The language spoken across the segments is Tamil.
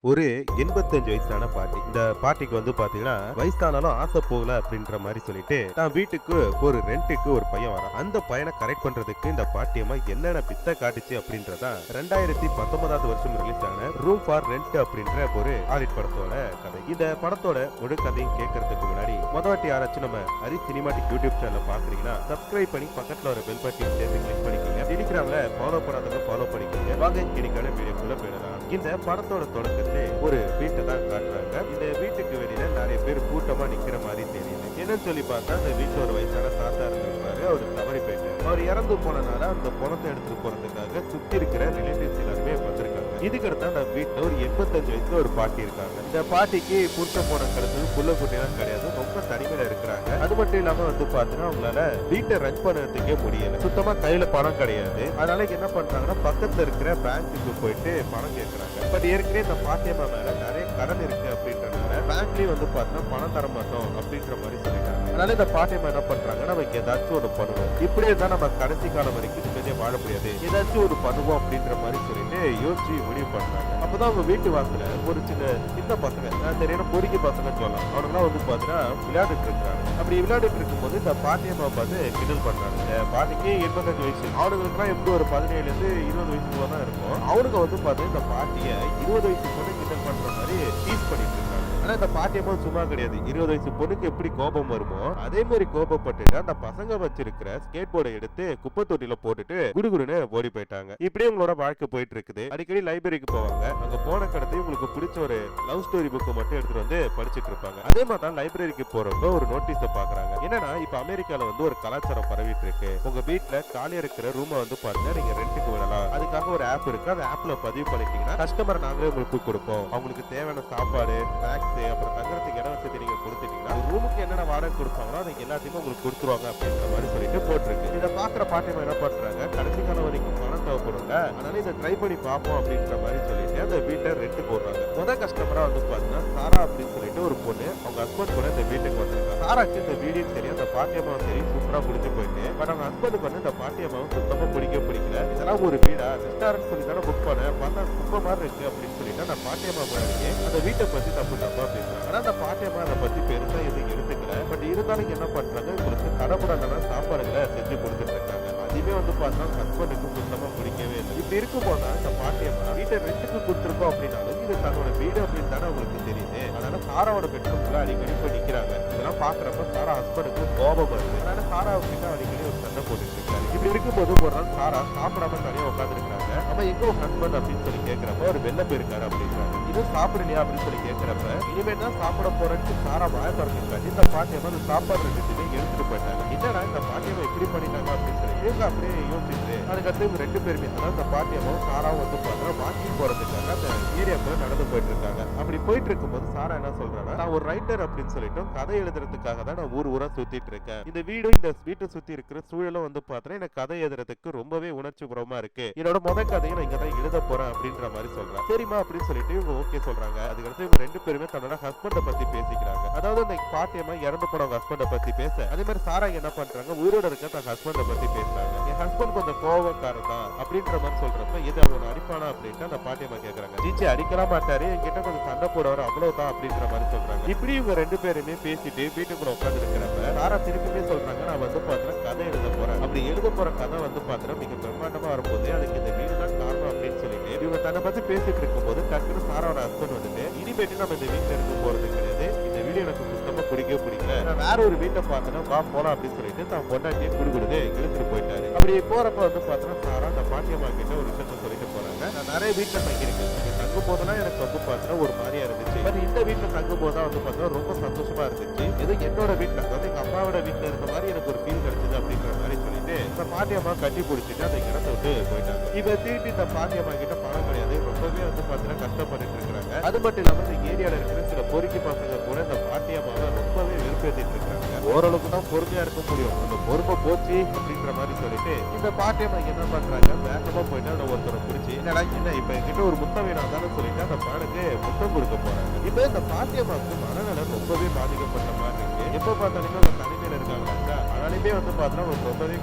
ஒரு 85 வயசான பாட்டி. இந்த பாட்டிக்கு பாத்தீங்கன்னா, வயசானாலும் ஆசை போகல அப்படின்ற மாரி சொல்லிட்டு, தான் வீட்டுக்கு ஒரு ரென்ட்டுக்கு ஒரு பையன் வரான். அந்த பையன கரெக்ட் பண்றதுக்கு இந்த பாட்டியம்மா என்னென்ன வித்த காட்டுச்சு அப்படின்றதான் 2019வது வருஷம் ரிலீஸ் ஆன ரூம் ஃபார் ரெண்ட் அப்படின்ற ஒரு ஹாலிவுட் படத்தோட கதை. இந்த படத்தோட முழு கதையும் கேட்கறதுக்கு முன்னாடி வாட்டி யாராச்சும் நம்ம ஹரி சினிமாட்டிக் யூடியூப் சேனல் பாக்குறீங்கன்னா சப்ஸ்கிரைப் பண்ணி பக்கத்துல ஒரு பெல் பட்டன் சேர்த்து கிளிக் பண்ணிக்கோங்க. டெலிகிராம்ல ஃபாலோ பண்ணாதவங்க ஃபாலோ பண்ணிக்கோங்க. வாங்க இன்னைக்கான வீடியோக்குள்ள போயிடலாம். இந்த படத்தோட தொடக்கத்திலே ஒரு வீட்டை தான் காட்டுறாங்க. இந்த வீட்டுக்கு வெளியில நிறைய பேர் கூட்டமா நிக்கிற மாதிரி தெரியுது. என்னன்னு சொல்லி பார்த்தா அந்த வீட்டுல ஒரு வயசான தாத்தா இருந்திருப்பாரு. அவரு தவறி போயிட்டாரு. அவர் இறந்து போனனால அந்த பணத்தை எடுத்துட்டு போறதுக்காக சுத்தி இருக்கிற ரிலேட்டிவ்ஸ் எல்லாருமே வந்திருக்காங்க. இதுக்கடுத்து அந்த வீட்டுல ஒரு 85 வயசுல ஒரு பாட்டி இருக்காங்க. இந்த பாட்டிக்கு புருஷ போன கருத்து புள்ள குட்டியெல்லாம் கிடையாது. ரொம்ப தனிமையில இருக்கிறாங்க. அது மட்டும் இல்லாம பாத்தீங்கன்னா அவங்களால வீட்டை ரன் பண்ணறதுக்கே முடியல. சுத்தமா கையில பணம் கிடையாது. அதனால என்ன பண்றாங்கன்னா பக்கத்துல இருக்கிற பேங்க்குக்கு போயிட்டு பணம் கேட்கறாங்க. பட் ஏற்கனவே இந்த பாட்டியம்மா மேல நிறைய கடன் இருக்கு அப்படின்றதுனால பேங்க்லயும் பாத்தீங்கன்னா பணம் தர மாட்டோம் அப்படின்ற மாதிரி சொல்லிட்டாங்க. அதனால இந்த பாட்டியம்மா என்ன பண்றாங்க, நமக்கு ஏதாச்சும் ஒரு பண்ணுவோம், இப்படியே தான் நம்ம கடைசி காலம் வரைக்கும் நிம்மதியா வாழ முடியாது, ஏதாச்சும் ஒரு பண்ணுவோம் அப்படின்ற மாதிரி சொல்லிட்டு யோசிச்சு முடிவு பண்றாங்க. அப்பதான் அவங்க வீட்டு வாசல ஒரு சின்ன பசங்க, தெரியாத பொறுக்கி பசங்க சொல்லலாம், அவனுங்களாம் பாத்தீங்கன்னா விளையாடிட்டு இருக்காங்க. அப்படி விளையாடிட்டு இருக்கும்போது இந்த பாட்டியம்மா பார்த்து கிண்டல் பண்றாங்க. இந்த பாட்டிக்கு 85 வயசு, அவனுங்களுக்கு எல்லாம் எப்படி ஒரு 17 இருந்து 20 வயசுக்குள்ள தான் இருக்கும். அவனுக்கு பார்த்து இந்த பாட்டிய 20 வயசு பொண்ணு கிண்டல் பண்ற மாதிரி டீஸ் பண்ணிட்டு இருக்காங்க. ஆனா இந்த பாட்டியம்மா சும்மா கிடையாது. 20 வயசு பொண்ணுக்கு எப்படி கோபம் வருமோ அதே மாதிரி கோபப்பட்டு அந்த பசங்க வச்சிருக்கிற ஸ்கேட் போர்டை எடுத்து குப்பை தொட்டியில போட்டுட்டு குடுகுடுன்னு ஓடி போயிட்டாங்க. இப்படியே உங்களோட வாழ்க்கை போயிட்டு இருக்குது. அடிக்கடி லைப்ரரிக்கு போவாங்க. அங்க போன கடத்தையும் உங்களுக்கு பிடிச்ச ஒரு லவ் ஸ்டோரி புக் மட்டும் எடுத்துட்டு படிச்சுட்டு இருப்பாங்க. அதே மாதிரி தான் லைப்ரரிக்கு போறவங்க ஒரு நோட்டீஸ பாக்குறாங்க. என்னன்னா இப்ப அமெரிக்கால ஒரு கலாச்சாரம் பரவிட்டு இருக்கு. உங்க வீட்டுல காலியா இருக்கிற ரூமை பாத்தீங்கன்னா நீங்க ரெண்டுக்கு விடலாம். அதுக்காக ஒரு ஆப் இருக்கு. அந்த ஆப்ல பதிவு பண்ணிட்டீங்கன்னா கஸ்டமர் நாங்களே உங்களுக்கு கொடுப்போம். அவங்களுக்கு தேவையான சாப்பாடு, ஸ்நாக்ஸ், அப்புறம் தங்குறதுக்கு இடம் வசதி நீங்க கொடுத்துட்டீங்கன்னா ரூமுக்கு என்னென்ன வாடகை கொடுப்பாங்களோ அதை எல்லாத்தையுமே உங்களுக்கு கொடுத்துருவாங்க அப்படின்ற மாதிரி சொல்லிட்டு போட்டிருக்கு. இதை பாக்குற பாட்டியம்மா என்ன பண்றாங்க, கடைசி காலம் வரைக்கும் பணம் தேவைப்படுங்க, அதனால இதை ட்ரை பண்ணி பார்ப்போம் அப்படின்ற மாதிரி சொல்லிட்டு அந்த வீட்டை ரெண்ட் போடுறாங்க. முதல் கஸ்டமரா பாத்தீங்கன்னா சாரா அப்படின்னு சொல்லிட்டு ஒரு பொண்ணு அவங்க ஹஸ்பண்ட் கூட இந்த வீட்டுக்கு வந்திருக்காங்க. சாராக்கு இந்த வீடியோ தெரியும், அந்த பாட்டியம்மாவும் சரி சூப்பரா பிடிச்சு போயிட்டு, பட் அவங்க ஹஸ்பண்டுக்கு இந்த பாட்டியம்மாவும் சுத்தமா பிடிக்கல. இதெல்லாம் ஒரு வீடா ரெஸ்டாரண்ட் சொல்லி தானே புக் பண்ண, பார்த்தா குப்பை மாதிரி இருக்கு அப்படின்னு சொல்லிட்டு அந்த பாட்டியம்மா மாதிரி அந்த வீட்டை பத்தி தப்பு பேசுறாங்க. ஆனா அந்த பாட்டியம்மா அதை பத்தி பெருசா எதுவும் எடுத்துக்கல. பட் இருந்தாலும் என்ன பண்றாங்க, உங்களுக்கு தடபுடலான சாப்பாடுகளை செஞ்சு கொடுத்துட்டு இருக்காங்க. அதுவே பார்த்தா ஹஸ்பண்டுக்கு சுத்தமா பிடிக்கவே இல்லை. இப்படி இருக்கும் போது இந்த பாட்டியம்மா வீட்டை ரெண்டுக்கு கொடுத்துருக்கோம் அப்படின்னாலும் இது தன்னோட வீடு அப்படின்னு தானே உங்களுக்கு தெரியுது. அதனால சாராவோட பெட்ரூம்ல அடிக்கடி போய் நிக்கிறாங்க. இதெல்லாம் பாக்குறப்ப சாரா ஹஸ்பண்டுக்கு கோபம் வருது. அதனால சாரா கிட்ட அடிக்கடி ஒரு சண்டை போட்டுட்டு இருக்காரு. இப்படி இருக்கும்போது ஒரு நாள் சாரா சாப்பிடாம தனியா உட்காந்து இருக்காங்க. அவன் எங்க உங்க ஹஸ்பண்ட் அப்படின்னு சொல்லி கேட்கிறப்ப ஒரு வெளில போயிருக்காரு அப்படின்றாங்க. இது சாப்பிடலையா அப்படின்னு சொல்லி கேட்கிறப்ப இனிமே தான் சாப்பிட போறேன்னு சாரா வாய திறந்துருக்காரு. இந்த பாட்டியம்மா அந்த சாப்பாடு ரெண்டுமே எடுத்துட்டு போயிட்டாங்க. என்னடா இந்த பாட்டியம்மா எப்படி பண்ணிட்டாங்க அப்படின்னு சொல்லி இவங்க அப்படியே யோசிச்சுட்டு அதுக்கடுத்து இவங்க ரெண்டு பேருமே இந்த பாட்டியம்மாவும் சாராவும் பாத்தீங்கன்னா வாக்கிங் போறதுக்காக அந்த ஏரியாக்குள்ள நடந்து போயிட்டு இருக்காங்க. அப்படி போயிட்டு இருக்கும்போது சாரா என்ன சொல்றாங்க, நான் ஒரு ரைட்டர் அப்படின்னு சொல்லிட்டு கதை எழுதுறதுக்காக தான் நான் ஊரா சுத்திட்டு இருக்கேன். இந்த வீடும் இந்த வீட்டை சுத்தி இருக்கிற சூழலும் பாத்தீங்கன்னா எனக்கு கதை எழுதுறதுக்கு ரொம்பவே உணர்ச்சிபூர்வமா இருக்கு. என்னோட முதல் கதையை நான் இங்கதான் எழுத போறேன் அப்படின்ற மாதிரி சொல்றேன். சரிமா அப்படின்னு சொல்லிட்டு இவங்க ஓகே சொல்றாங்க. அதுக்கடுத்து இவங்க ரெண்டு பேருமே தன்னோட ஹஸ்பண்ட பத்தி பேசிக்கிறாங்க. அதாவது இந்த பாட்டியம்மா இறந்து போனவங்க ஹஸ்பண்ட பத்தி பேச, அதே மாதிரி சாரா என்ன பண்றாங்க, உயிரோட இருக்க தன் ஹஸ்பண்ட பத்தி பேசுறாங்க. என் ஹஸ்பண்ட் கொஞ்சம் கோவக்காரர் தான் அப்படின்ற மாதிரி சொல்றப்ப இது அவன் அடிப்பானா அப்படின்ட்டு அந்த பாட்டியம்மா கேக்குறாங்க. ஜிஜி அடிக்கலாம் மாட்டாரு, என்கிட்ட கொஞ்சம் சண்டை போடுவாரு அவ்வளவுதான் அப்படின்ற மாதிரி சொல்றாங்க. இப்படி இவங்க ரெண்டு பேருமே பேசிட்டு வீட்டுக்குள்ள உட்கார்ந்து இருக்கிறப்ப சாரா திருப்பியுமே சொல்றாங்க, நான் பாத்திரம் கதை எழுத போறேன். அப்படி எழுத போற கதை பாத்திரம் மிக பிரம்மாண்டமா வரும்போது அதுக்கு இந்த வீடு தான் காரணம் அப்படின்னு சொல்லிட்டு இவங்க தன்னை பத்தி பேசிட்டு இருக்கும்போது டக்குனு சாராவோட ஹஸ்பண்ட் இனிமேட்டு நம்ம இந்த வீட்டுல இருக்க போறது கிடையாது, இந்த வீடு எனக்கு சுத்தமா பிடிக்கல, நான் வேற ஒரு வீட்டை பார்த்தேன்னா வா போலாம் அப்படின்னு சொல்லிட்டு தான் பொண்டாட்டியை குடுகுடுன்னு இழுத்துட்டு போயிட்டாரு. அப்படி போறப்ப பாத்தீங்கன்னா சாரா அந்த பாட்டியம்மா கிட்ட ஒரு விஷயத்த சொல்லிட்டு போறாங்க, நான் நிறைய வீட்டுல தங்கியிருக்கேன், தங்கும் போதெல்லாம் எனக்கு பாத்தீங்கன்னா ஒரு மாதிரியா இருந்துச்சு, பட் இந்த வீட்டுல தங்கும் போதுதான் பாத்தீங்கன்னா ரொம்ப சந்தோஷமா இருந்துச்சு, ஏதோ என்னோட வீட்டுல அதாவது எங்க அம்மாவோட வீட்டுல இருக்க மாதிரி எனக்கு ஒரு ஃபீல் கிடைச்சது அப்படின்ற மாதிரி சொல்லிட்டு இந்த பாட்டியம்மா கட்டி பிடிச்சிட்டு அந்த இடத்த விட்டு போயிட்டாங்க. இப்ப திருப்பி இந்த பாட்டியம்மா கிட்ட பணம் கிடையாது, ரொம்பவே பாத்தீங்கன்னா கஷ்டப்பட்டு இருக்கிறாங்க. அது மட்டும் இல்லாம இந்த ஏரியால இருக்கிற சில பொறுக்கி பசங்க கூட இந்த பாட்டியம்மாவை ரொம்பவே வெறுப்பேற்றிட்டு இருக்காங்க. ஓரளவுக்கு தான் பொறுமையா இருக்க முடியும், அந்த பொறுமை போச்சு அப்படின்ற மாதிரி சொல்லிட்டு இந்த பாட்டியம்மா என்ன பண்றாங்க, வேகமா போயிட்டு அந்த ஒருத்தரை பிடிச்சி என்னடா என்ன இப்ப என்கிட்ட ஒரு முத்தம் வேணாம் தானே சொல்லிட்டு அந்த பானுக்கு முத்தம் கொடுக்க போறாங்க. இப்ப இந்த பாட்டியம்மாவுக்கு மனநலம் ரொம்பவே பாதிக்கப்பட்ட மாதிரி இருக்கு. எப்ப பார்த்தாலுமே அவங்க தனிமையில இருக்காங்க. அதனாலுமே பாத்தீங்கன்னா ரொம்பவே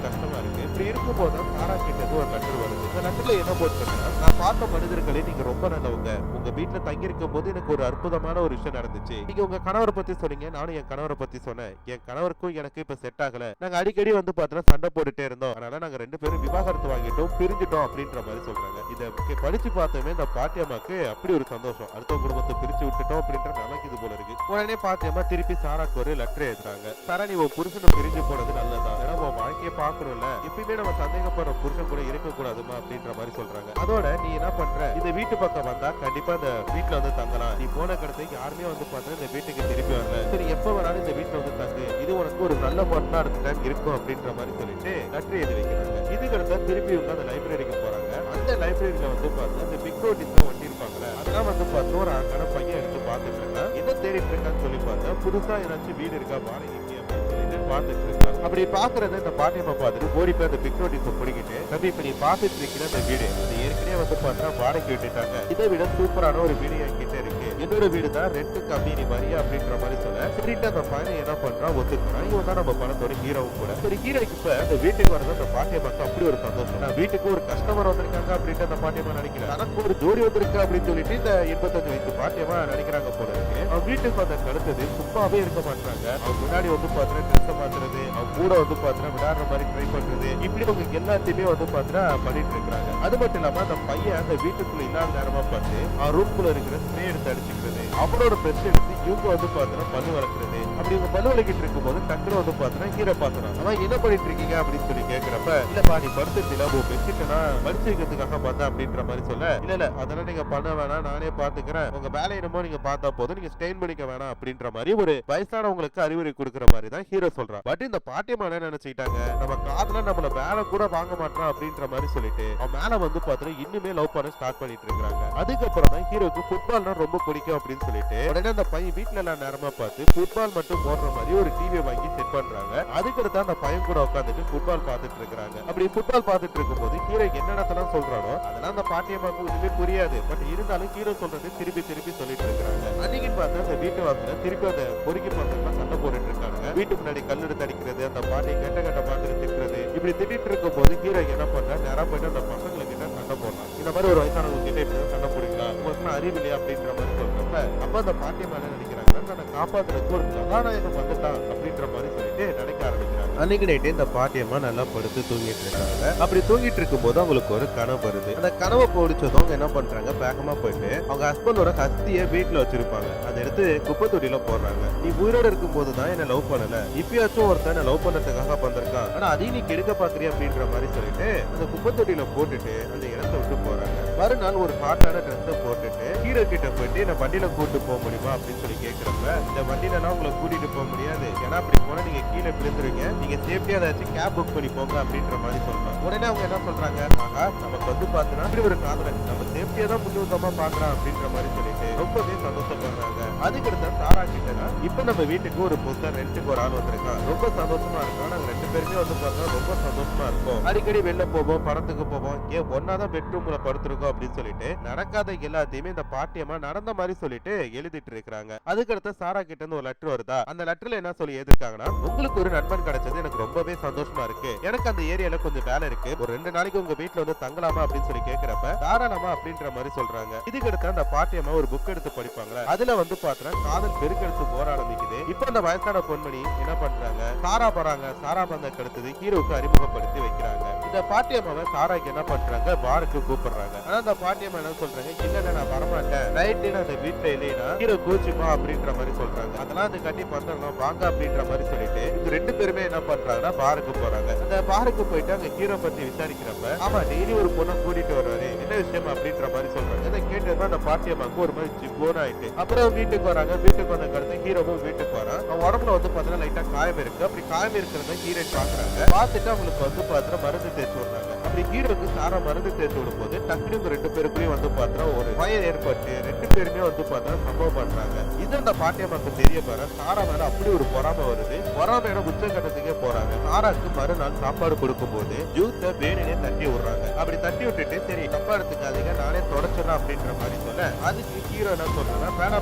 கஷ்டமா இருக்கு. இப்படி இருக்கும் போது சாரா கிட்ட ஒரு லெட்டர் வருது. இந்த லெட்டர்ல என்ன போட்டுருக்கா, நான் பார்த்த மனிதர்களே நீங்க ரொம்ப நல்லவங்க, உங்க வீட்டுல இங்க இருக்கும் போது எனக்கு ஒரு அற்புதமான ஒரு விஷயம் நடந்துச்சு. நீங்க உங்க கணவரை பத்தி சொன்னீங்க, நானும் என் கணவரை பத்தி சொன்னேன். என் கணவருக்கும் எனக்கு இப்ப செட் ஆகல. நாங்க அடிக்கடி வந்து பாத்தீங்கன்னா சண்டை போட்டுட்டே இருந்தோம். அதனால நாங்க 2 பேரும் விவாகரத்து வாங்கிட்டோம், பிரிஞ்சிட்டோம் அப்படின்ற மாதிரி சொல்றாங்க. இத படிச்சு பார்த்தோமே இந்த பாட்டியம்மாக்கு அப்படி ஒரு சந்தோஷம். அடுத்த குடும்பத்தை பிரிச்சு விட்டுட்டோம் அப்படின்ற நமக்கு இது போல இருக்கு. உடனே பாட்டியம்மா திருப்பி சாராக்கு ஒரு லெட்டர் எழுதுறாங்க. சாரா, நீ உன் புருஷனை பிரிஞ்சு போனது நல்லதா, ஏன்னா உன் வாழ்க்கையை பாக்கணும்ல, எப்பயுமே நம்ம சந்தேகப்படுற புருஷன் கூட இருக்க கூடாதுமா அப்படின்ற மாதிரி சொல்றாங்க. அதோட நீ என்ன பண்ற, இந்த வீட்டு பக்கம் வந்தா கண்டிப்பா இந்த வீட்டுல வந்து தங்கலாம். நீ போன கடத்துக்கு யாருமே வந்து பார்த்தா இந்த வீட்டுக்கு திருப்பி வரல. சரி, எப்ப வேணாலும் இந்த வீட்டுல வந்து தங்கு, இது உனக்கு ஒரு நல்ல பொருளா இருக்கும் அப்படின்ற மாதிரி சொல்லிட்டு லெட்டர் எழுதி வைக்கிறாங்க. இதுக்கடுத்த திருப்பி இவங்க அந்த லைப்ரரிக்கு போறாங்க. அந்த லைப்ரரியில வந்து பார்த்தா இந்த பிக் நோட்டீஸ் ஒட்டி இருப்பாங்களே, அதெல்லாம் வந்து பார்த்தா ஒரு அழகான பையன் எடுத்து பார்த்துட்டு இருக்கான். என்ன தேடிட்டு இருக்கான்னு சொல்லி பார்த்தா புதுசா ஏதாச்சும் வீடு இருக்கா வாடகைக்கு அப்படின்னு சொல்லிட்டு பார்த்துட்டு இருக்கான். அப்படி பாக்குறத இந்த பாட்டியம்மா பார்த்துட்டு ஓடி போய் அந்த பிக் நோட்டீஸை பிடிக்கிட்டு, தம்பி இப்ப நீ பார்த்துட்டு இருக்கிற அந்த வீடு அது ஏற்கனவே வந்து பார்த்தா வாடகை விட்டுட்டாங்க. இதை விட சூப்பரான ஒரு வீடு என்கிட்ட இருக்கு, என்னோட வீடு தான் ரெண்டு கம்மி, நீ வரியா அப்படின்ற மாதிரி சொல்ல சரிட்டு அந்த பையன் என்ன பண்றான், ஒத்துக்கிறான். இவன் தான் நம்ம பணத்தோட ஹீரோவும் கூட. சரி, ஹீரோக்கு இப்ப அந்த வீட்டுக்கு வரது அந்த பாட்டியம்மாக்கு அப்படி ஒரு சந்தோஷம். நான் வீட்டுக்கு ஒரு கஸ்டமர் வந்திருக்காங்க அப்படின்ட்டு அந்த பாட்டியம்மா நினைக்கிறேன். எனக்கு ஒரு ஜோடி வந்திருக்கு அப்படின்னு சொல்லிட்டு இந்த 85 வயசு பாட்டியம்மா நினைக்கிறாங்க போல இருக்கு. அவன் வீட்டுக்கு வந்த அடுத்தது சும்மாவே இருக்க மாட்டாங்க. அவன் முன்னாடி வந்து பாத்தீங்கன்னா ட்ரெஸ் மாத்துறது, அவன் கூட வந்து பாத்தீங்கன்னா விளையாடுற மாதிரி ட்ரை பண்றது, இப்படி அவங்க எல்லாத்தையுமே வந்து பாத்தீங்கன்னா பண்ணிட்டு இருக்காங்க. அது மட்டும் இல்லாம அந்த பையன் அந்த வீட்டுக்குள்ள இல்லாத நேரமா பார்த்து அவன் ரூம்குள்ள இருக்கிற ஸ்ப்ரே எடுத்து அடிச்சுக்கிறது, அவனோட பிரஷ் எடுத்து இவங்க வந்து பாத்தீங்கன்னா பல்லு வளர்க்குறது. அப்படி இவங்க பல்லு வளர்க்கிட்டு இருக்கும் போது டக்குனு வந்து பாத்தீங்கன்னா ஹீரோ பாத்துறான். அவன் என்ன பண்ணிட்டு இருக்கீங்க அப்படின்னு சொல்லி கேட்கிறப்ப, இல்லப்பா நீ படுத்துட்டு பெட்ஷீட்டை மடிச்சு வைக்கிறதுக்காக பார்த்தேன் அப்படின்ற மாதிரி சொல்ல, இல்ல அதெல்லாம் நீங்க பண்ண வேணாம், நானே பாத்துக்கிறேன், உங்க வேலை என்னமோ நீங்க பார்த்தா போதும், நீங்க ஸ்டெயின் பண்ணிக்க வேணாம் அப்படின்ற மாதிரி ஒரு வயசானவங்களுக்கு அறிவுரை கொடுக்குற மாதிரி தான் ஹீரோ சொல்றான். பட் இந்த பாட்டியம்மா என்ன நினைச்சுக்கிட்டாங்க, நம்ம காதல நம்மள வேலை கூட வாங்க மாட்டான் அப்படின்ற மாதிரி சொல்லிட்டு அவன் மேல வந்து பாத்தீங்கன்னா இன்னுமே லவ் பண்ண ஸ்டார்ட் பண்ணிட்டு இருக்காங்க. அதுக்கப்புறம் தான் ஹீரோக்கு ஃபுட்பால்னா ரொம்ப பிடிக்கும் அப்படின்னு சொல்லிட்டு உடனே அந்த பையன் வீட்டுல எல்லாம் நேரமா பார்த்து ஃபுட்பால் மட்டும் போடுற மாதிரி ஒரு டிவியை வாங்கி செட் பண்றாங்க. அதுக்கடுத்து அந்த பையன் கூட உட்காந்துட்டு ஃபுட்பால் பார்த்துட்டு இருக்காங்க. அப்படி ஃபுட்பால் பார்த்துட்டு இருக்கும்போது ஹீரோ என்னென்னலாம் சொல்றானோ அதெல்லாம் அந்த பாட்டியம்மாக்கு ஒண்ணுமே புரியாது. பட் இருந்தாலும் ஹீரோ சொல்றது திருப்பி திருப்பி சொல்லிட்டு இருக்காங்க. அன்னைக்கு பார்த்தா அந்த வீட்டு வாசல திருப்பி அந்த பொறுக்கி பசங்க சண்டை போட்டுட்டு இருக்காங்க. வீட்டுக்கு முன்னாடி கல் எடுத்து அடிக்கிறது, அந்த பாட்டியை கெட்ட மாதிரி திட்டுறது, இப்படி திட்டிட்டு இருக்கும் போது ஹீரோ என்ன பண்றா, நேரா போயிட்டு அந்த பசங்களை கிட்ட சண்டை போடுறான். இந்த மாதிரி ஒரு வயசானவங்க கிட்ட இப்படி சண்டை போடுங்களா, உங்களுக்கு அறிவு இல்லையா அப்படின்ற மாதிரி சொல்றப்ப அப்ப அந்த பாட்டியம்மா என்ன நினைக்கிறாங்க, தன்னை காப்பாத்துறதுக்கு ஒரு கதாநாயகம் வந்துட்டான் அப்படின்ற மாதிரி சொல்லிட்டு நினைக்க ஆரம்பிக்கிறாங்க. அன்னைக்கு நைட்டு இந்த பாட்டியம்மா நல்லா படுத்து தூங்கிட்டு இருக்காங்க. அப்படி தூங்கிட்டு இருக்கும் போது அவங்களுக்கு ஒரு கனவு வருது. அந்த கனவை பிடிச்சதும் அவங்க என்ன பண்றாங்க, வேகமா போயிட்டு அவங்க ஹஸ்பண்டோட ஹஸ்தியை வீட்டுல வச்சிருப்பாங்க, அதை எடுத்து குப்பை தொட்டியில போடுறாங்க. நீ உயிரோட இருக்கும் போதுதான் என்ன லவ் பண்ணல, இப்பயாச்சும் ஒருத்தன் லவ் பண்ணதுக்காக வந்திருக்கான், ஆனா அதையும் நீ கெடுக்க பாக்குறியா அப்படின்ற மாதிரி சொல்லிட்டு அந்த குப்பை தொட்டியில போட்டுட்டு அந்த இடத்த விட்டு போறாங்க. மறுநாள் ஒரு ஹாட்டான ட்ரெஸ்ஸை போட்டுட்டு ஹீரோ கிட்ட போயிட்டு நான் வண்டியில கூட்டு போக முடியுமா அப்படின்னு சொல்லி கேட்கிறப்ப, இந்த வண்டியில எல்லாம் உங்களை கூட்டிட்டு போக முடியாது, ஏன்னா அப்படி போனா நீங்க கீழே விழுந்துருங்க, நீங்க சேஃப்டியா ஏதாச்சும் கேப் புக் பண்ணி போங்க அப்படின்ற மாதிரி சொல்றாங்க. உடனே அவங்க என்ன சொல்றாங்க, ஆஹா நமக்கு வந்து பாத்தீங்கன்னா இப்படி ஒரு காதலன் நம்ம சேஃப்டியா தான் முன்னுரிதமா பாக்குறான் அப்படின்ற மாதிரி சொல்லிட்டு ரொம்பவே சந்தோஷப்படுறாங்க. அதுக்கடுத்த சாரா கிட்டனா இப்ப நம்ம வீட்டுக்கு ஒரு புதுசா ரெண்டுக்கு ஒரு ஆள் வந்திருக்கான், ரொம்ப சந்தோஷமா இருக்கும், நாங்க 2 பேருமே வந்து பார்த்தா ரொம்ப சந்தோஷமா இருக்கும், அடிக்கடி வெளில போவோம், படத்துக்கு போவோம், ஏன் ஒன்னாதான் பெட்ரூம்ல படுத்திருக்கோம் அப்படின்னு சொல்லிட்டு நடக்காத எல்லாத்தையுமே இந்த பாட்டியம்மா நடந்த மாதிரி சொல்லிட்டு எழுதிட்டு இருக்காங்க. அதுக்கடுத்து சாரா கிட்ட இருந்து ஒரு லெட்டர் வருதா, அந்த லெட்டர்ல என்ன சொல்லி எழுதிருக்காங்கன்னா, உங்களுக்கு ஒரு நண்பன் கிடைச்சது எனக்கு ரொம்பவே சந்தோஷமா இருக்கு, எனக்கு அந்த ஏரியால கொஞ்சம் வேலை இருக்கு, ஒரு 2 நாளைக்கு உங்க வீட்டுல வந்து தங்கலாமா அப்படின்னு சொல்லி கேட்கிறப்ப தாராளமா அப்படின்ற மாதிரி சொல்றாங்க. இதுக்கடுத்து அந்த பாட்டியம்மா ஒரு புக் எடுத்து படிப்பாங்களா, அதுல வந்து பாத்தா காதல் பெருக்கெடுத்து போற ஆரம்பிக்குது. இப்ப அந்த வயசான பொன்மணி என்ன பண்றாங்க, சாரா போறாங்க, சாரா பந்த கடுத்தது ஹீரோக்கு அறிமுகப்படுத்தி வைக்கிறாங்க. இந்த பாட்டியம்மாவை சாராக்கு என்ன பண்றாங்க, பாருக்கு கூப்பிடுறாங்க. ஆனா அந்த பாட்டியம்மா என்ன சொல்றாங்க, இல்ல நான் வரமாட்டேன், நைட்டு நான் அந்த வீட்டுல இல்லைன்னா ஹீரோ கோச்சுமா அப்படின்ற மாதிரி சொல்றாங்க. அதெல்லாம் அது கட்டி பந்தலாம் வாங்க அப்படின்ற மாதிரி சொல்லிட்டு இந்த 2 பேருமே என்ன பண்றாங்கன்னா பாருக்கு போறாங்க. அந்த பாருக்கு போயிட்டு அங்க ஹீரோ பத்தி விசாரிக்கிறப்ப, ஆமா டெய்லி ஒரு பொண்ணை கூட்டிட்டு வருவாரு, என்ன விஷயம் அப்படின்ற மாதிரி சொல்றாங்க. இதை கேட்டது அந்த பாட்டியம்மாக்கு ஒரு மாதிரி ஜிப்போன் ஆயிட்டு அப்புறம் வீட்டுக்கு வராங்க. வீட்டுக்கு வந்த கடந்து ஹீரோவும் வீட்டுக்கு வரான். அவன் உடம்புல வந்து பாத்தீங்கன்னா லைட்டா காயம் இருக்கு. அப்படி காயம் இருக்கிறத ஹீரோயின் பாக்குறாங்க. பார்த்துட்டு அவங்களுக்கு வந்து பாத்தீங்கன்னா மருந்து தேய்ச்சி விடுறாங்க. அப்படி ஹீரோக்கு சாரா மருந்து தேய்ச்சி விடும் போது டக்குனு 2 பேருக்குள்ளயும் வந்து பாத்தீங்கன்னா ஒரு பயம் ஏற்பட்டு 2 பேருமே வந்து பாத்தீங்கன்னா சம்பவம் பண்றாங்க. இது அந்த பாட்டியம்மாக்கு தெரிய பாரு, சாரா மேல அப்படி ஒரு பொறாமை வருது. பொறாமையோட உச்சகட்டத்துக்கே போறாங்க. சாராக்கு மறுநாள் சாப்பாடு கொடுக்கும் போது ஜூஸ வேணுனே தட்டி விடுறாங்க. அப்படி தட்டி விட்டுட்டு சரி தப்பா எடுத்துக்காதீங்க, நானே தொடச்சிடலாம் அப்படின்ற மாதிரி சொல்ல, அதுக்கு ஹீரோ என்ன சொல்றேன்னா, வேணா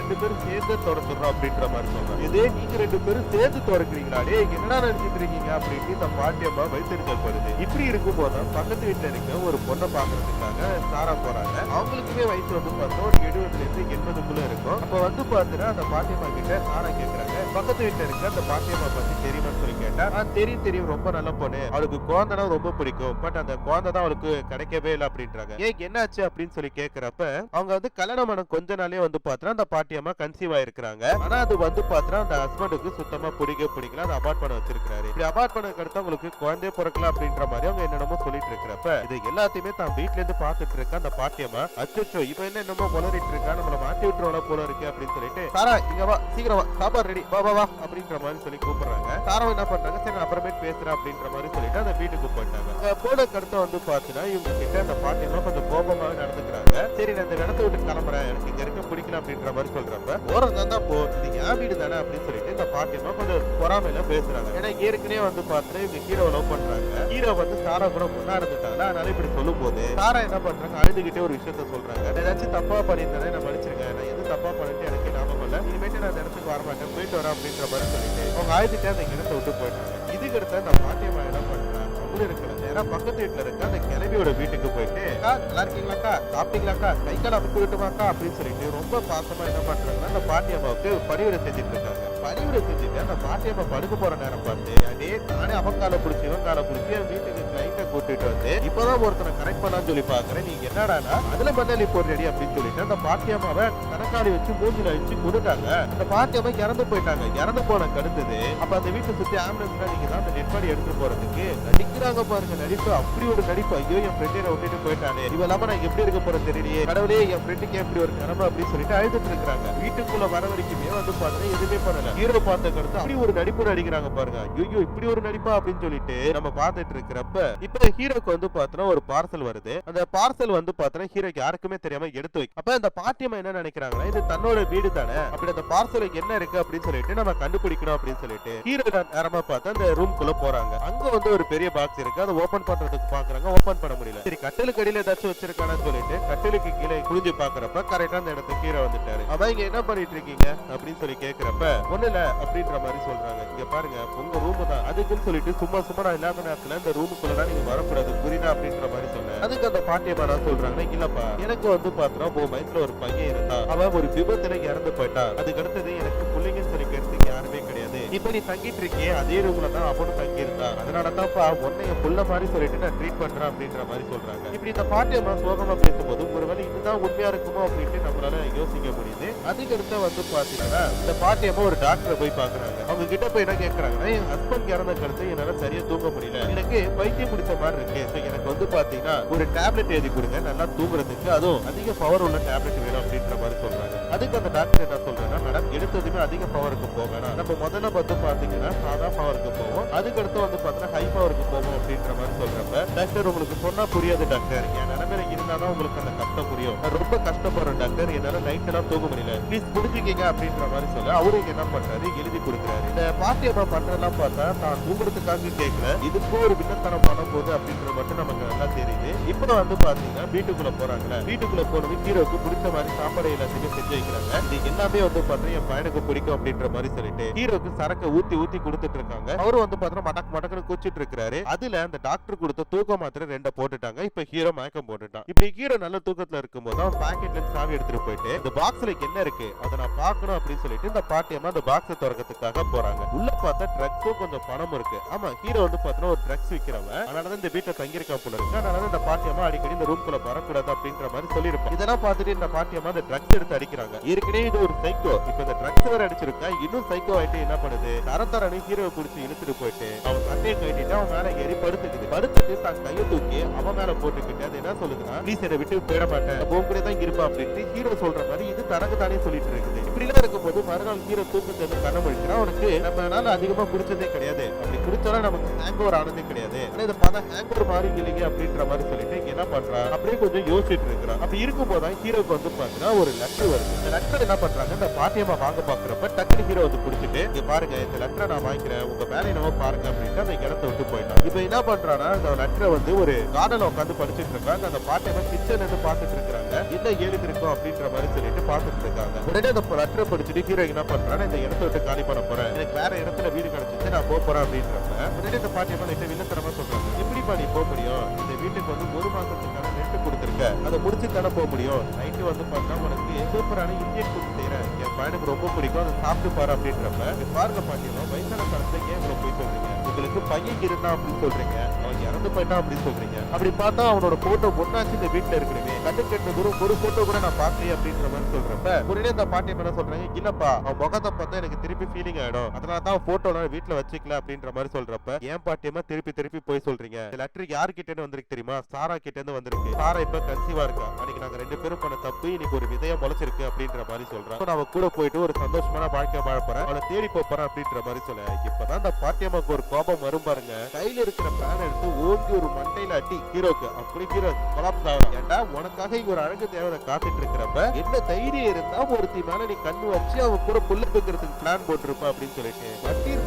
2 பேரும் சேர்ந்து தொடர்ந்துடுறோம் அப்படின்ற மாதிரி சொல்றாங்க. இதே நீங்க 2 பேரும் சேர்ந்து தொடக்குறீங்களா, டேய் என்னடா நினைச்சிட்டு இருக்கீங்க அப்படின்னு இந்த பாட்டியம்மா வைத்தறிச்சல் படுது. இப்படி இருக்கும் போதுதான் பக்கத்து வீட்டுல இருக்க ஒரு பொண்ணை பாக்குறதுக்காக சாரா போறாங்க. அவங்களுக்குமே வயசு வந்து பார்த்தா ஒரு 70 இருந்து 80க்குள்ள இருக்கும். அப்ப வந்து பாத்தீங்கன்னா அந்த பாட்டியம்மா கிட்ட சாரா கேக்குறாங்க, பக்கத்து வீட்டுல இருக்க அந்த பாட்டியம்மா பத்தி தெரியுமான்னு சொல்லி கேட்டா, தெரியும் ரொம்ப நல்ல பொண்ணு, அவளுக்கு குழந்தைனா ரொம்ப பிடிக்கும், பட் அந்த குழந்தை தான் அவளுக்கு கிடைக்கவே இல்லை அப்படின்றாங்க. ஏன் என்னாச்சு அப்படின்னு சொல்லி கேக்குறப்ப அவங்க வந்து கல்யாணம் ஆன கொஞ்ச நாளே வந்து பாத்தீங்கன்னா அந்த பாட்டியம்மா கன்சீவ் ஆயிருக்காங்க. ஆனா அது வந்து பாத்தீங்கன்னா அந்த ஹஸ்பண்டுக்கு சுத்தமா பிடிக்கல, அதை அபார்ட் பண்ண வச்சிருக்காரு. இப்படி அபார்ட் பண்ணதுக்கு அடுத்து அவங்களுக்கு குழந்தைய பிறக்கலாம் அப்படின்ற மாதிரி அவங்க என்னென்னமோ சொல்லிட்டு இருக்கிறப்ப இது எல்லாத்தையுமே தான் வீட்டுல இருந்து பாத்துட்டு இருக்க அந்த பாட்டியம்மா, அச்சோ இப்ப என்னமோ வளரிட்டு இருக்கா, நம்மள மாட்டி விட்டுருவா போல இருக்கு அப்படின்னு சொல்லிட்டு, சாரா இங்க வா, சீக்கிரம் வா, சாப்பாடு ரெடி, வா வா அப்படின்ற மாதிரி சொல்லி கூப்பிடுறாங்க. சாரா என்ன பண்றாங்க, சரி அப்புறமேட்டு பேசுறேன் அப்படின்ற மாதிரி சொல்லிட்டு அந்த வீட்டுக்கு போயிட்டாங்க. போன கருத்தை வந்து பாத்தீங்கன்னா இவங்க கிட்ட அந்த பாட்டியம்மா கொஞ்சம் கோபமாவே நடந்துக்கிறாங்க. சரி நான் இந்த இடத்த விட்டு கிளம்புறேன், எனக்கு இங்க இருக்க பிடிக்கல அப்படின்ற மாதிரி சொல்றப்ப, ஓரம் தான் போ, இது என் வீடு தானே அப்படின்னு சொல்லிட்டு இந்த பாட்டியம்மா கொஞ்சம் பொறாமையில பேசுறாங்க. ஏன்னா ஏற்கனவே வந்து பாத்தீங்கன்னா இவங்க ஹீரோ லவ் பண்றாங்க. ஹீரோ வந்து சாரா கூட முன்னா இருந்துட்டாங்க. அதனால இப்படி சொல்லும் போது சாரா என்ன பண்றாங்க, அழுதுகிட்டே ஒரு விஷயத்த சொல்றாங்க, ஏதாச்சும் தப்பா பண்ணியிருந்தானே நான் மன்னிச்சிருங்க, நான் எது தப்பா பண்ணிட்டு எனக்கு ஞாபகம் இல்ல, இனிமேட்டு நான் அந்த இடத்துக்கு வரமாட்டேன், போயிட்டு வரேன் அப்படின்ற மாதிரி சொல்லிட்டு அவங்க ஆயுதிட்டு அந்த இடத்தை விட்டு போயிட்டாங்க. இதுக்கு அடுத்து அந்த பாட்டியம்மா என்ன பண்றாங்க, அவங்களும் இருக்கிற நேரம் பக்கத்து வீட்டுல இருக்க அந்த கிளவியோட வீட்டுக்கு போயிட்டு, நல்லா இருக்கீங்களாக்கா, சாப்பிட்டீங்களாக்கா, கை கால் அமைச்சு விட்டுமாக்கா அப்படின்னு சொல்லிட்டு ரொம்ப பாசமா என்ன பண்றாங்கன்னா அந்த பாட்டியம்மாவுக்கு பணிவிடை செஞ்சுட்டு இருக்காங்க. பணிவிடை செஞ்சுட்டு அந்த பாட்டியம்மா படுக்க போற நேரம் பார்த்து அதே நானே அவன் காலை பிடிச்சி இவன் காலை பிடிச்சி என் வீட்டுக்கு கிளைண்ட கூட்டிட்டு வந்து இப்பதான் ஒருத்தனை கரெக்ட் பண்ணான்னு சொல்லி பாக்குறேன், நீங்க என்னடானா அதுல பண்ணலி போடுறடி அப்படின்னு சொல்லிட்டு அந்த பாட்டியம்மாவை கணக்காளி வச்சு மூஞ்சில வச்சு கொடுத்தாங்க. அந்த பாட்டியம்மா இறந்து போயிட்டாங்க. இறந்து போன கடுத்தது அப்ப அந்த வீட்டை சுத்தி ஆம்புலன்ஸ்ல நீங்க தான் அந்த டெட் பாடி எடுத்துட்டு போறதுக்கு நடிக்கிறாங்க பாருங்க. நடிப்பு அப்படி ஒரு நடிப்பு, ஐயோ என் ஃப்ரெண்டை விட்டுட்டு போயிட்டானே, இவ இல்லாம நான் எப்படி இருக்க போறேன் தெரியலையே, கடவுளே என் ஃப்ரெண்டுக்கு எப்படி ஒரு நிலைமை அப்படின்னு சொல்லிட்டு அழுதுட்டு இருக்காங்க. வீட்டுக்குள்ள வர வரைக்குமே வந்து பாத்தீங்கன்னா எதுவுமே பண்ணல. ஹீரோ பார்த்த கருத்து அப்படி ஒரு நடிப்பு நடிக்கிறாங்க பாருங்க. ஐயோ இப்படி ஒரு நடிப்பா அப்படின்னு சொல்லிட்டு நம்ம பார்த்துட்டு இருக்கிறப்ப இப்ப ஹீரோக்கு வந்து பாத்தீங்கன்னா ஒரு பார்சல் வருது. அந்த பார்சல் வந்து பாத்தீங்கன்னா ஹீரோக்கு யாருக்குமே தெரியாம எடுத்து வைக்க. அப்ப அந்த பாட்டியம்மா என்ன நினைக்கிறாங்கன்னா, இது தன்னோட வீடு தானே, அப்படி அந்த பார்சலுக்கு என்ன இருக்கு அப்படின்னு சொல்லிட்டு நம்ம கண்டுபிடிக்கணும் அப்படின்னு சொல்லிட்டு ஹீரோ நேரமா பார்த்து அந்த ரூம் குள்ள போறாங்க. அங்க வந்து ஒரு பெரிய பாக்ஸ் இருக்கு. அதை ஓபன் பண்றதுக்கு பாக்குறாங்க, ஓபன் பண்ண முடியல. சரி கட்டிலுக்கு அடியில ஏதாச்சும் வச்சிருக்கானு சொல்லிட்டு கட்டிலுக்கு கீழே குளிஞ்சு பாக்குறப்ப கரெக்டா அந்த இடத்துக்கு ஹீரோ வந்துட்டாரு. அவன் இங்க என்ன பண்ணிட்டு இருக்கீங்க அப்படின்னு சொல்லி கேக்குறப்ப ஒண்ணுல அப்படின்ற மாதிரி சொல்றாங்க. இங்க பாருங்க உங்க ரூம் தான், அதுக்குன்னு சொல்லிட்டு சும்மா நான் இல்லாத நேரத்துல இந்த ரூமுக்குள்ளதான் நீங்க வரக்கூடாது புரியுதா அப்படின்ற மாதிரி சொன்னேன். அதுக்கு அந்த பாட்டியம்மா நான் சொல்றாங்க, இல்லப்பா எனக்கு வந்து பாத்தோம் உன் வயசுல ஒரு பையன் இருந்தா, அவன் ஒரு விபத்துல இறந்து போயிட்டா, அதுக்கு அடுத்தது எனக்கு பிள்ளைங்கன்னு சொல்லி கேட்டதுக்கு யாருமே கிடையாது. இப்ப நீ தங்கிட்டு இருக்கே அதே ரூம்ல தான் அவனும் தங்கி இருந்தா, அதனாலதான்ப்பா உன்னைய புள்ள மாதிரி சொல்லிட்டு நான் ட்ரீட் பண்றேன் அப்படின்ற மாதிரி சொல்றாங்க. இப்படி இந்த பாட்டியம்மா சோகமா பேசும்போது ஒருவேளை இதுதான் உண்மையா இருக்குமோ அப்படின்ட்டு நம்மளால யோசிக்க முடியுது. அதுக்கு அடுத்த வந்து பாத்தீங்கன்னா இந்த பாட்டியம்மா ஒரு டாக்டரை போய் பாக்குறாங்க. அவங்க கிட்ட போய் என்ன கேக்குறாங்கன்னா, என் ஹஸ்பண்ட் இறந்த கருத்து என்னால சரியா தூங்க முடியல, எனக்கு பைத்தியம் பிடிச்ச மாதிரி இருக்கு, எனக்கு வந்து பாத்தீங்கன்னா ஒரு டேப்லெட் எழுதி கொடுங்க நல்லா தூங்குறதுக்கு, அதுவும் அதிக பவர் உள்ள டேப்லெட் வேணும் அப்படின்ற மாதிரி சொல்றாங்க. அதுக்கு அந்த டாக்டர் என்ன சொல்றேன்னா, மேடம் எடுத்ததுமே அதிக பவருக்கு போகணும், நம்ம முதல்ல வந்து பாத்தீங்கன்னா சாதா பவருக்கு போவோம், அதுக்கு அடுத்து வந்து பாத்தீங்கன்னா ஹை பவருக்கு போவோம் அப்படின்ற மாதிரி சொல்றப்ப, டாக்டர் உங்களுக்கு சொன்னா புரியாது டாக்டர், என் நிலைமையில இருந்தாதான் உங்களுக்கு அந்த கஷ்டம் புரியும், நான் ரொம்ப கஷ்டப்படுறேன் டாக்டர், என்னால நைட் எல்லாம் தூங்க முடியல, ப்ளீஸ் புடிச்சிக்கீங்க அப்படின்ற மாதிரி சொல்ல அவரு என்ன பண்றாரு, எழுதி கொடுக்குறாரு. இந்த பாட்டியம்மா பண்றதெல்லாம் பார்த்தா நான் தூங்குறதுக்காக கேட்கல, இதுக்கு ஒரு விண்ணத்தனம் பண்ண போகுது அப்படின்றது மட்டும் நமக்கு நல்லா தெரியுது. இப்ப வந்து பாத்தீங்கன்னா வீட்டுக்குள்ள போறாங்களே, வீட்டுக்குள்ள போனது ஹீரோக்கு பிடிச்ச மாதிரி சாப்பாடு எல்லாத்தையுமே செஞ்சு வைக்கிறாங்க. இது எல்லாமே வந்து பாத்தீங்கன்னா என் பையனுக்கு பிடிக்கும் அப்படின்ற மாதிரி சொல்லிட்டு ஹீரோக்கு சரக்கு ஊத்தி கொடுத்துட்டு இருக்காங்க. அவரு வந்து பாத்தீங்கன்னா மடக்குன்னு குச்சிட்டு இருக்காரு. அதுல அந்த டாக்டர் கொடுத்த தூக்க மாத்திரை 2 போட்டுட்டாங்க. இப்ப ஹீரோ மயக்கம் போட்டுட்டான். இப்படி ஹீரோ நல்ல தூக்கத்துல இருக்கும்போது அவன் பாக்கெட்ல இருந்து சாவி எடுத்துட்டு போயிட்டு இந்த பாக்ஸ்ல என்ன இருக்கு அதை நான் பாக்கணும் அப்படின்னு சொல்லிட்டு இந்த பாட்டியம்மா அந்த பாக்ஸை திறக்கிறதுக்காக போறாங்க. உள்ள பார்த்தா ட்ரக்ஸும் கொஞ்சம் பணம் இருக்கு. ஆமா ஹீரோ வந்து பாத்தீங்கன்னா ஒரு ட்ரக்ஸ் விக்கிறவன், அதனாலதான் இந்த வீட்டுல தங்கியிருக்கா போல இருக்கு. அதனால இந்த பாட்டியம்மா அடிக்கடி இந்த ரூம்குள்ள வரக்கூடாது அப்படின்ற மாதிரி சொல்லிருப்பான். இதெல்லாம் பார்த்துட்டு இந்த பாட்டியம்மா இந்த ட்ரக்ஸ் எடுத்து அடிக்கிறாங்க. ஏற்கனவே இது ஒரு சைக்கோ, இப்ப இந்த ட்ரக்ஸ் வேற அடிச்சிருக்கா, இன்னும் சைக்கோ ஆயிட்டு என்ன பண்ணுது, தரத்தரனு ஹீரோவை குடிச்சு இழுத்துட்டு போயிட்டு அவன் சட்டையை கட்டிட்டு அவன் மேல ஏறி படுத்துட்டு தான் கையை தூக்கி அவன் மேல போட்டுக்கிட்டு அது என்ன சொல்லுதுன்னா, ப்ளீஸ் என்னை விட்டு போயிட மாட்டேன், உங்ககிட்ட தான் இருப்பா அப்படின்ட்டு ஹீரோ சொல்ற மாதிரி இது தனக்கு தானே சொல்லிட்டு இருக்குது. இப்படி எல்லாம் இருக்கும்போது மறுநாள் ஹீரோ தூக்கத்தை கண்ண முடிக்கிறான். அவனுக்கு நம்மளால அதிகமா குடிச்சதே கிடையாது, அப்படி குடிச்சாலும் நமக்கு ஹேங் ஓவர் ஆனதே கிடையாது, இதை பார்த்தா ஹேங் ஓவர் மாறி இல்லைங்க அப்படின்ற மாதிரி சொல்லிட்டு என்ன பண்றான் அப்படியே கொஞ்சம் யோசிச்சுட்டு இருக்கிறான். அப்படி இருக்கும் போதுதான் ஹீரோக்கு வந்து பாத்தீங்கன்னா ஒரு லெட்டர் வருது. இந்த லெட்டர் என்ன பண்றாங்க, இந்த பாட்டியம்மா வாங்க பாக்குறப்ப டக்குனு ஹீரோ வந்து குடிச்சிட்டு, இங்க பாருங்க இந்த லெட்டரை நான் வாங்கிக்கிறேன், உங்க வேலையை நம்ம பாருங்க அப்படின்ட்டு அந்த இடத்தை விட்டு போயிட்டான். இப்ப என்ன பண்றானா, அந்த லெட்டரை வந்து ஒரு கார்டன்ல உட்காந்து படிச்சுட்டு இருக்காங்க. அந்த பாட்டியம்மா கிச்சன்ல இருந்து பாத்துட்டு இருக்காங்க, என்ன எழுதி இருக்கும் அப்படின்ற மாதிரி சொல்லிட்டு பாத்துட்டு இருக்காங்க. உடனே அந்த லெட்டர் படிச்சுட்டு ஹீரோ என்ன பண்றாரு, இந்த இடத்த விட்டு காலி பண்ண போறேன், எனக்கு வேற இடத்துல வீடு கிடைச்சிச்சு, நான் போறேன் அப்படின்றப்ப உடனே இந்த பாட்டியம்மா லைட்டா வில்லத்தனமா சொல்றாங்க, எப்படிப்பா நீ போக முடியும், இந்த வீட்டுக்கு வந்து 1 மாசத்துக்கான ரெண்ட் கொடுத்துருக்க, அதை முடிச்சு தானே போக முடியும், நைட்டு வந்து பார்த்தா உனக்கு சூப்பரான இந்தியன் ஃபுட் செய்யறேன், என் பையனுக்கு ரொம்ப பிடிக்கும், அதை சாப்பிட்டு பாரு அப்படின்றப்ப பாருங்க பாட்டியம்மா, வயசான காலத்துல ஏன் இவ்வளவு போய் சொல்றீங்க, உங்களுக்கு பையன் இருந்தான் அப்படின்னு சொல்றீங்க, அவன் இறந்து போயிட்டான் அப்படின்னு சொல்றீங்க, அப்படி பார்த்தா அவனோட போட்டோ ஒன்னாச்சு இந்த வீட்டுல இருக்கிறவே கண்டு கெட்ட தூரம் ஒரு போட்டோ கூட நான் பாக்கலையே அப்படின்ற மாதிரி சொல்றப்ப உடனே இந்த பாட்டியம் என்ன சொல்றாங்க, இல்லப்பா அவன் முகத்தை பார்த்தா எனக்கு திருப்பி ஃபீலிங் ஆயிடும், அதனாலதான் போட்டோ வீட்டுல வச்சுக்கல அப்படின்ற மாதிரி சொல்றப்ப ஏன் பாட்டியமா திருப்பி போய் சொல்றீங்க, இந்த லெட்டர் யாருக்கிட்ட இருந்து வந்திருக்கு தெரியுமா, சாரா கிட்ட இருந்து வந்திருக்கு, சாரா இப்ப கன்சீவா இருக்கா, அன்னைக்கு நாங்க 2 பேரும் பண்ண தப்பு இன்னைக்கு ஒரு விதைய முளைச்சிருக்கு அப்படின்ற மாதிரி சொல்றான், நான் அவ கூட போயிட்டு ஒரு சந்தோஷமான வாழ்க்கை வாழ போறேன், அவளை தேடி போறேன் அப்படின்ற மாதிரி சொல்ல இப்பதான் இந்த பாட்டியம்மாக்கு ஒரு கோபம் வரும் பாருங்க, கையில இருக்கிற பிளான் எடுத்து ஓங்கி ஒரு மண்டையில அட்டி ஹீரோக்கு அப்படி ஹீரோ கொலாப்ஸ் ஆகும், ஏன்டா உனக்காக இங்க ஒரு அழகு தேவதை காத்துட்டு இருக்கிறப்ப என்ன தைரியம் இருந்தா ஒருத்தி மேல நீ கண்ணு வச்சு அவ கூட புள்ள வைக்கிறதுக்கு பிளான் போட்டிருப்பா அப்படின்னு சொல்லிட்டு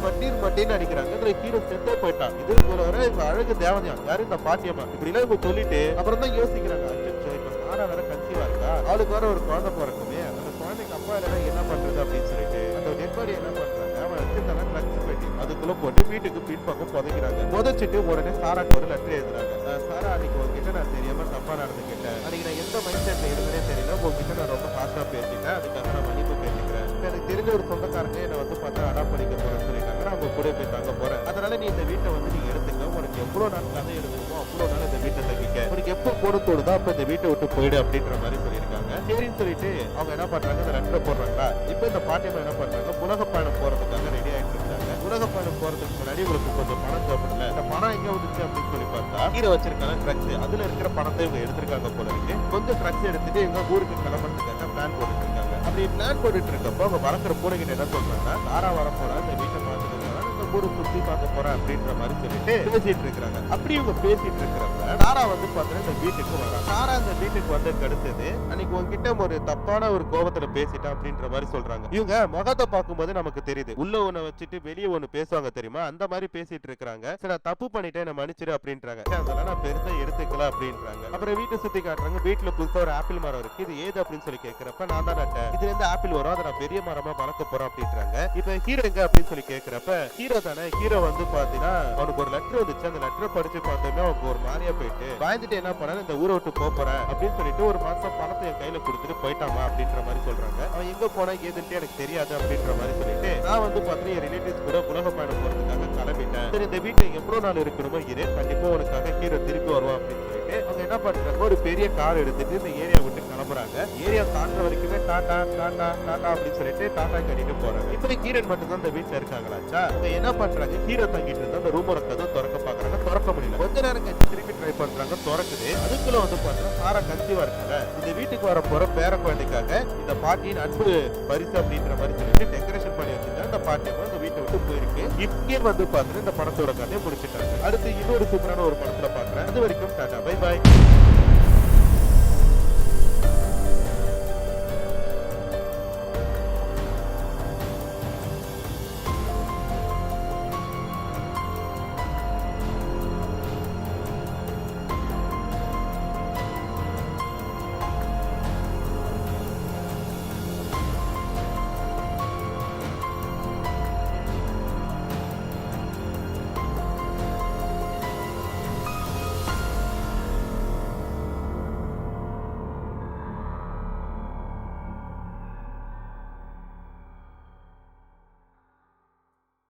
மட்டீர் அடிக்கிறாங்க, ஹீரோ செத்தே போயிட்டான், இதுக்கு ஒரு வர இவங்க அழகு தேவதையா யாரு இந்த பாட்டியம்மா இப்படி எல்லாம் இவங்க சொல்லிட்டு அப்புறம் தான் யோசிக்கிறாங்க, அச்சோ இப்ப சாரா வேற கன்சீவா இருக்கா, அவளுக்கு வேற ஒரு குழந்தை பிறக்குமே, அந்த குழந்தைக்கு அப்பா இல்லைன்னா என்ன பண்றது அப்படின்னு சொல்லிட்டு அந்த டெட் பாடி என்ன பண்றாங்க, அவன் வச்சிருந்தாங்க ட்ரக்ஸ் பெட்டி அதுக்குள்ள போட்டு வீட்டுக்கு பின்பக்கம் புதைக்கிறாங்க, புதைச்சிட்டு உடனே சாராக்கு ஒரு லெட்டர் எழுதுறாங்க, சாரா அன்னைக்கு உங்ககிட்ட நான் தெரியாம தப்பா நடந்துக்கிட்டேன், அன்னைக்கு நான் எந்த மைண்ட் செட்ல இருந்தே தெரியல, உங்ககிட்ட நான் ரொம்ப ஹார்ஷா பேசிட்டேன், அதுக்காக நான் மன்னிப்பு பேசிக்கிறேன், எனக்கு தெரிஞ்ச ஒரு சொந்தக்காரங்க என்ன வந்து பார்த்தா அடாப்ட் பண்ணிக்க போறேன்னு சொல்லிட்டாங்க, நான் அவங்க கூட போய் தங்க போறேன், அதனால நீ இந்த வீட்டை வந்து நீங்க எடுத்துக்க, உனக்கு எவ்வளவு நாள் கதை எழுதுமோ அவ்வளவு நாள் இந்த வீட்டை தங்கிக்க, உனக்கு எப்போ போட தோடுதோ அப்ப இந்த வீட்டை விட்டு போயிடு அப்படின்ற மாதிரி சொல்லியிருக்காங்க, சரின்னு சொல்லிட்டு அவங்க என்ன பண்றாங்க, இந்த லெட்டரை போடுறாங்களா, இப்ப இந்த பாட்டியம்மா என்ன பண்றாங்க, உலக பயணம் போறதுக்காக ரெடி ஆயிட்டு இருக்காங்க, உலக பயணம் போறதுக்கு முன்னாடி உங்களுக்கு கொஞ்சம் பணம் தேவைப்படல, இந்த பணம் எங்க வந்துச்சு அப்படின்னு சொல்லி பார்த்தா கீழே வச்சிருக்காங்க ட்ரக்ஸ், அதுல இருக்கிற பணத்தை இவங்க எடுத்திருக்காங்க போல இருக்கு, கொஞ்சம் ட்ரக்ஸ் எடுத்துட்டு இவங்க ஊருக்கு கிளம்புறதுக்காக பிளான் போட்டுட்டு இருக்காங்க, அப்படி பிளான் போட்டுட்டு இருக்கப்போ அவங்க வளர்க்குற பூனைகிட்ட என்ன சொல்றாங்கன்னா, தாரா வர போறா இந்த வீட்டை பார்த்துட்டு ஊரு சுத்தி பார்க்க போறேன் அப்படின்ற மாதிரி சொல்லிட்டு பேசிட்டு இருக்காங்க, அப்படி இவங்க பேசிட்டு இருக்கிறப்ப தாரா வந்து பாத்தீங்கன்னா இந்த வீட்டுக்கு வரா, தாரா இந்த வீட்டுக்கு வந்ததுக்கு அடுத்தது அன்னைக்கு உங்ககிட்ட ஒரு தப்பான ஒரு கோபத்துல பேசிட்டா அப்படின்ற மாதிரி சொல்றாங்க, இவங்க முகத்தை பார்க்கும்போது நமக்கு தெரியுது உள்ள ஒண்ணு வச்சுட்டு வெளியே ஒண்ணு பேசுவாங்க தெரியுமா, அந்த மாதிரி பேசிட்டு இருக்காங்க, சரி நான் தப்பு பண்ணிட்டேன் என்ன மன்னிச்சிரு அப்படின்றாங்க, அதெல்லாம் நான் பெருசா எடுத்துக்கல அப்படின்றாங்க, அப்புறம் வீட்டை சுத்தி காட்டுறாங்க, வீட்டுல புதுசா ஒரு ஆப்பிள் மரம் இருக்கு, இது ஏது அப்படின்னு சொல்லி கேட்கிறப்ப நான் தான் நட்டேன், இதுல இருந்து ஆப்பிள் வரும், அதை நான் பெரிய மரமா வளர்க்க போறேன் அப்படின்றாங்க, இப்ப ஹீரோ எங்க அப்படின்னு சொல்லி கேட்கிறப்ப ஹீரோ தானே, ஹீரோ வந்து பாத்தீங்கன்னா அவனுக்கு ஒரு லெட்டர் வந்துச்சு, அந்த லெட்டர் படிச்சு பார்த்தோம்னா அவனுக்கு ஒரு மாதிரியா போயிட்டு பயந்துட்டு என்ன பண்ண இந்த ஊரை விட்டு போறேன் அப்படின்னு சொல்லிட்டு ஒரு மாசம் பணத்தை என் கையில கொடுத்துட்டு போயிட்டாமா அப்படின்ற மாதிரி சொல்றாங்க, அவன் எங்க போனா ஏதுன்ட்டு எனக்கு தெரியாது அப்படின்ற மாதிரி சொல்லிட்டு நான் வந்து பாத்தீங்கன்னா என் ரிலேட்டிவ்ஸ் கூட உலக பயணம் போறதுக்காக கிளம்பிட்டேன், சரி இந்த வீட்டுல எவ்வளவு நாள் இருக்கணுமோ இரு, கண்டிப்பா உனக்காக ஹீரோ திருப்பி வருவான் அப்படின்னு சொல்லிட்டு அவங்க என்ன பண்றாங்க, ஒரு பெரிய கார் எடுத்துட்டு இந்த ஏரியா விட்டு கிளம்புறாங்க, ஏரியா தாண்டுற வரைக்குமே டாடா டாடா டாடா அப்படின்னு சொல்லிட்டு டாடா கட்டிட்டு போறாங்க, இப்ப ஹீரோன் மட்டும் தான் இந்த வீட்டுல இருக்காங்களாச்சா, அவங்க என்ன பண்றாங்க, ஹீரோ தங்கிட்டு இருந்தா அந்த ரூமோட கதவை திறக்க பாக்குறாங்க, திறக்க முடியல, கொஞ்ச நேரம் கழிச்சு திருப்பி ட்ரை பண்றாங்க, திறக்குது, அதுக்குள்ள வந்து பாத்தீங்கன்னா சாரா கன்சீவா இருக்காங்க, இந்த வீட்டுக்கு வர போற பேர குழந்தைக்காக இந்த பாட்டியின் அன்பு பரிசு அப்படின்ற மாதிரி சொல்லிட்டு டெக்கரேஷன் பண்ணி வச்சிருக்காங்க, இந்த பாட்டியம்மா இந்த வீட்டை விட்டு போயிருக்கு, இப்பயே வந்து பாத்தீங்கன்னா இந்த படத்தோட கதையை முடிச்சுட்டாங்க, அடுத்து இன்னொரு சூப்பரான ஒரு படத்துல பாக்குறேன், அது வரைக்கும் டாடா பை பாய்.